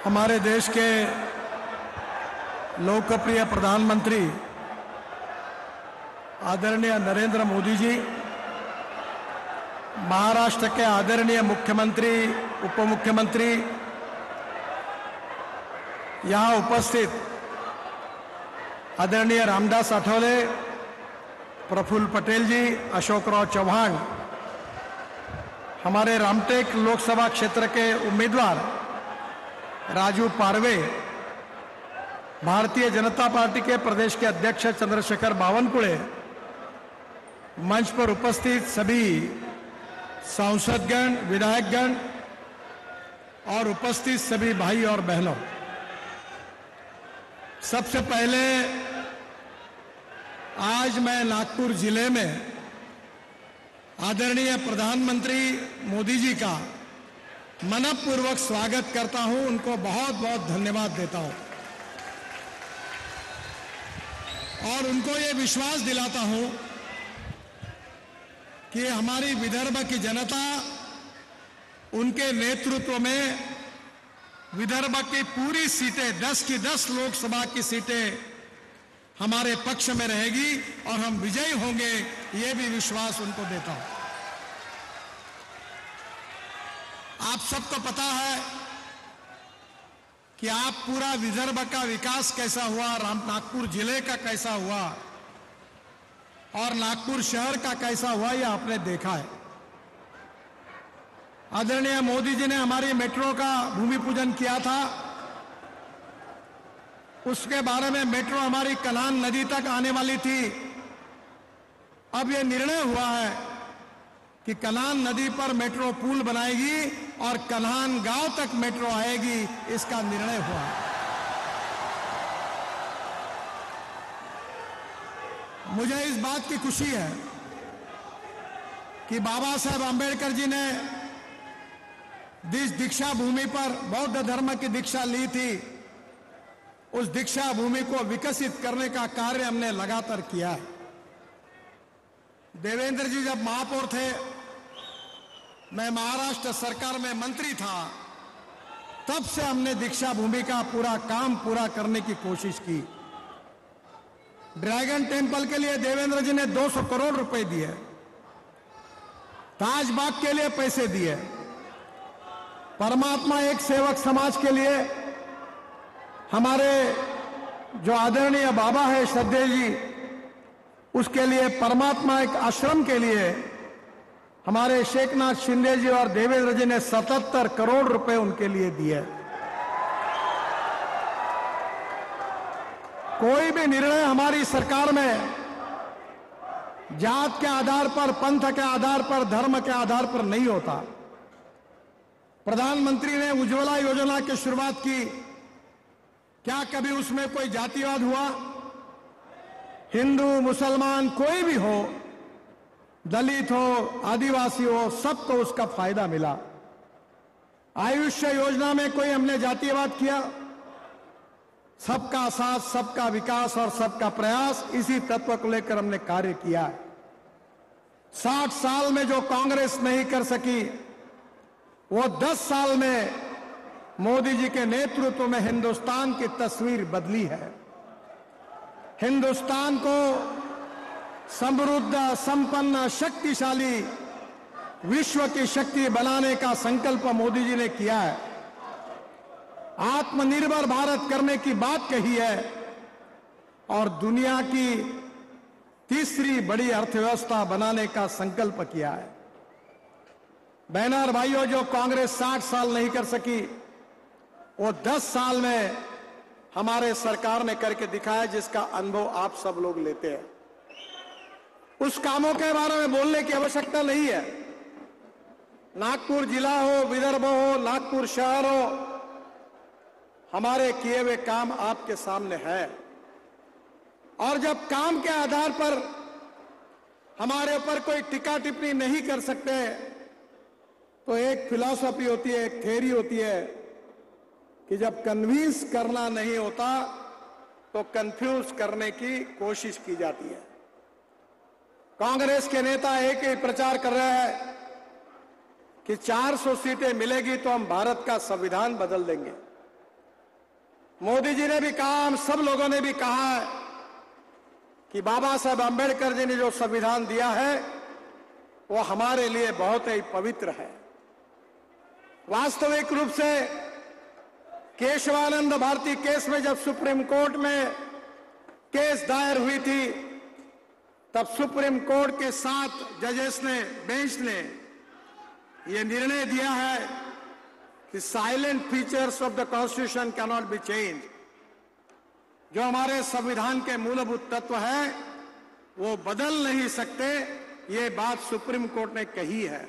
हमारे देश के लोकप्रिय प्रधानमंत्री आदरणीय नरेंद्र मोदी जी, महाराष्ट्र के आदरणीय मुख्यमंत्री, उप मुख्यमंत्री, यहाँ उपस्थित आदरणीय रामदास आठवले, प्रफुल्ल पटेल जी, अशोकराव चौहान, हमारे रामटेक लोकसभा क्षेत्र के उम्मीदवार राजू पारवे, भारतीय जनता पार्टी के प्रदेश के अध्यक्ष चंद्रशेखर बावनकुळे, मंच पर उपस्थित सभी सांसदगण, विधायकगण और उपस्थित सभी भाई और बहनों, सबसे पहले आज मैं नागपुर जिले में आदरणीय प्रधानमंत्री मोदी जी का मनपूर्वक स्वागत करता हूं, उनको बहुत बहुत धन्यवाद देता हूं और उनको ये विश्वास दिलाता हूं कि हमारी विदर्भ की जनता उनके नेतृत्व में विदर्भ की पूरी सीटें 10 की 10 लोकसभा की सीटें हमारे पक्ष में रहेगी और हम विजयी होंगे, ये भी विश्वास उनको देता हूं। आप सबको पता है कि आप पूरा विदर्भ का विकास कैसा हुआ, नागपुर जिले का कैसा हुआ और नागपुर शहर का कैसा हुआ, यह आपने देखा है। आदरणीय मोदी जी ने हमारी मेट्रो का भूमि पूजन किया था। उसके बारे में मेट्रो हमारी कलान नदी तक आने वाली थी। अब यह निर्णय हुआ है कि कलान नदी पर मेट्रो पुल बनाएगी और कलान गांव तक मेट्रो आएगी, इसका निर्णय हुआ है। मुझे इस बात की खुशी है कि बाबा साहब आंबेडकर जी ने जिस दीक्षा भूमि पर बौद्ध धर्म की दीक्षा ली थी, उस दीक्षा भूमि को विकसित करने का कार्य हमने लगातार किया है। देवेंद्र जी जब महापौर थे, मैं महाराष्ट्र सरकार में मंत्री था, तब से हमने दीक्षा भूमि का पूरा काम पूरा करने की कोशिश की। ड्रैगन टेम्पल के लिए देवेंद्र जी ने 200 करोड़ रुपए दिए, ताजबाग के लिए पैसे दिए, परमात्मा एक सेवक समाज के लिए हमारे जो आदरणीय बाबा है श्रद्धेय जी, उसके लिए परमात्मा एक आश्रम के लिए हमारे शेखनाथ शिंदे जी और देवेंद्र जी ने 77 करोड़ रुपए उनके लिए दिए। कोई भी निर्णय हमारी सरकार में जात के आधार पर, पंथ के आधार पर, धर्म के आधार पर नहीं होता। प्रधानमंत्री ने उज्ज्वला योजना की शुरुआत की, क्या कभी उसमें कोई जातिवाद हुआ? हिंदू, मुसलमान, कोई भी हो, दलित हो, आदिवासी हो, सबको उसका फायदा मिला। आयुष्य योजना में कोई हमने जातिवाद किया? सबका साथ, सबका विकास और सबका प्रयास, इसी तत्व को लेकर हमने कार्य किया है। 60 साल में जो कांग्रेस नहीं कर सकी, वो 10 साल में मोदी जी के नेतृत्व में हिंदुस्तान की तस्वीर बदली है। हिंदुस्तान को समृद्ध, संपन्न, शक्तिशाली विश्व की शक्ति बनाने का संकल्प मोदी जी ने किया है। आत्मनिर्भर भारत करने की बात कही है और दुनिया की तीसरी बड़ी अर्थव्यवस्था बनाने का संकल्प किया है। बहनों और भाइयों, जो कांग्रेस 60 साल नहीं कर सकी, वो 10 साल में हमारे सरकार ने करके दिखाया, जिसका अनुभव आप सब लोग लेते हैं। उस कामों के बारे में बोलने की आवश्यकता नहीं है। नागपुर जिला हो, विदर्भ हो, नागपुर शहर हो, हमारे किए हुए काम आपके सामने है। और जब काम के आधार पर हमारे ऊपर कोई टीका टिप्पणी नहीं कर सकते, तो एक फिलॉसफी होती है, एक थ्योरी होती है कि जब कन्विंस करना नहीं होता तो कंफ्यूज करने की कोशिश की जाती है। कांग्रेस के नेता एक ही प्रचार कर रहे हैं कि 400 सीटें मिलेगी तो हम भारत का संविधान बदल देंगे। मोदी जी ने भी कहा, हम सब लोगों ने भी कहा है कि बाबा साहब अंबेडकर जी ने जो संविधान दिया है वो हमारे लिए बहुत ही पवित्र है। वास्तविक रूप से केशवानंद भारती केस में जब सुप्रीम कोर्ट में केस दायर हुई थी, तब सुप्रीम कोर्ट के 7 जजेस ने, बेंच ने यह निर्णय दिया है कि salient features of the constitution can not be change. जो हमारे संविधान के मूलभूत तत्व हैं वो बदल नहीं सकते, ये बात सुप्रीम कोर्ट ने कही है।